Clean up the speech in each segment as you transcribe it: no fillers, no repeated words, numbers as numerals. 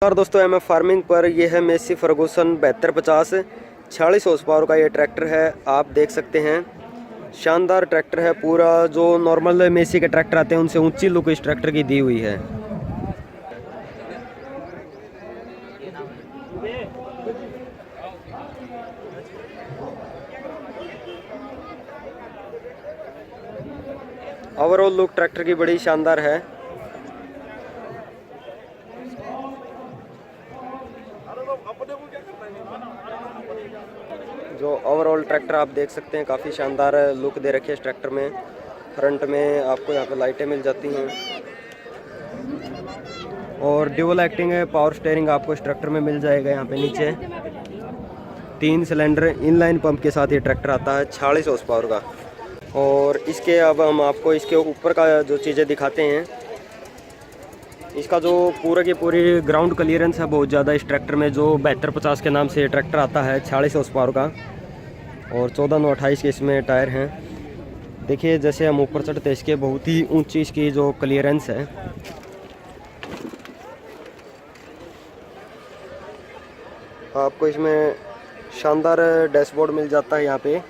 और दोस्तों MF farming पर ये है मेसी फर्गूसन 7250 46 हॉर्स पावर का ये ट्रैक्टर है। आप देख सकते हैं शानदार ट्रैक्टर है। पूरा जो नॉर्मल मेसी के ट्रैक्टर आते हैं उनसे ऊंची लुक इस ट्रैक्टर की दी हुई है। ओवरऑल लुक ट्रैक्टर की बड़ी शानदार है। जो ओवरऑल ट्रैक्टर आप देख सकते हैं काफ़ी शानदार लुक दे रखी है इस ट्रैक्टर में। फ्रंट में आपको यहाँ पे लाइटें मिल जाती हैं और ड्यूल एक्टिंग है। पावर स्टीयरिंग आपको इस ट्रैक्टर में मिल जाएगा। यहाँ पे नीचे 3 सिलेंडर इनलाइन पंप के साथ ये ट्रैक्टर आता है 46 हॉर्स पावर का। और इसके अब हम आपको इसके ऊपर का जो चीज़ें दिखाते हैं। इसका जो पूरा की पूरी ग्राउंड क्लियरेंस है बहुत ज़्यादा इस ट्रैक्टर में। जो 7250 के नाम से ये ट्रैक्टर आता है 46 हॉर्स पावर का और 14/9/28 के इसमें टायर हैं। देखिए जैसे हम ऊपर चढ़ते हैं इसके बहुत ही ऊंची इसकी जो क्लियरेंस है। आपको इसमें शानदार डैशबोर्ड मिल जाता है। यहाँ पे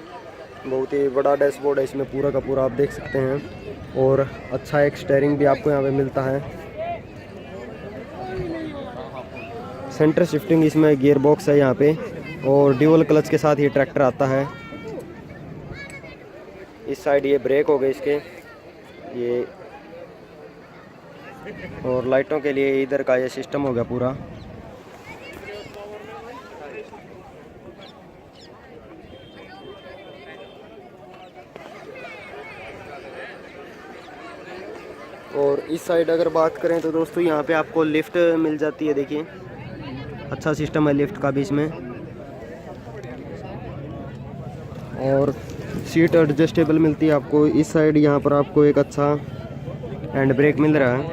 बहुत ही बड़ा डैशबोर्ड है इसमें पूरा का पूरा, आप देख सकते हैं। और अच्छा एक स्टीयरिंग भी आपको यहाँ पे मिलता है। सेंटर शिफ्टिंग इसमें गियर बॉक्स है यहाँ पे और ड्यूल क्लच के साथ ये ट्रैक्टर आता है। इस साइड ये ब्रेक हो गए इसके ये, और लाइटों के लिए इधर का ये सिस्टम हो गया पूरा। और इस साइड अगर बात करें तो दोस्तों यहाँ पे आपको लिफ्ट मिल जाती है। देखिए अच्छा सिस्टम है लिफ्ट का भी इसमें। और सीट एडजस्टेबल मिलती है आपको। इस साइड यहाँ पर आपको एक अच्छा हैंड ब्रेक मिल रहा है।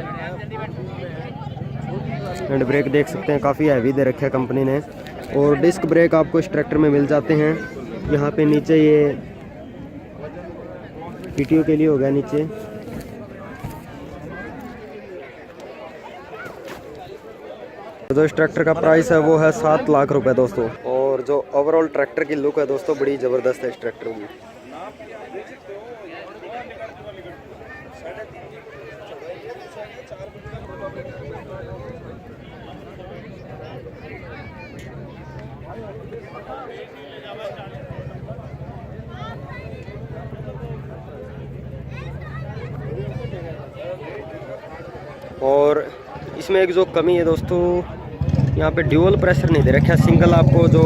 हैंड ब्रेक देख सकते हैं काफ़ी हैवी दे रखा है कंपनी ने। और डिस्क ब्रेक आपको इस ट्रैक्टर में मिल जाते हैं। यहाँ पे नीचे ये पीटीओ के लिए हो गया नीचे। जो इस ट्रैक्टर का प्राइस है वो है 7 लाख रुपए दोस्तों। और जो ओवरऑल ट्रैक्टर की लुक है दोस्तों बड़ी ज़बरदस्त है इस ट्रैक्टर की। और इसमें एक जो कमी है दोस्तों, यहाँ पे ड्यूल प्रेशर नहीं दे रखा। सिंगल आपको जो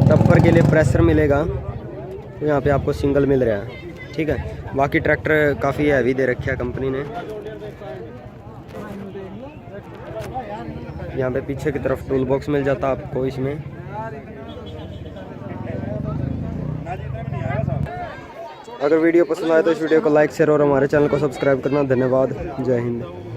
टप्पर के लिए प्रेशर मिलेगा तो यहाँ पे आपको सिंगल मिल रहा है, ठीक है। बाकी ट्रैक्टर काफ़ी हैवी दे रखा है कंपनी ने। यहाँ पे पीछे की तरफ टूल बॉक्स मिल जाता है आपको इसमें। अगर वीडियो पसंद आए तो इस वीडियो को लाइक शेयर और हमारे चैनल को सब्सक्राइब करना। धन्यवाद। जय हिंद।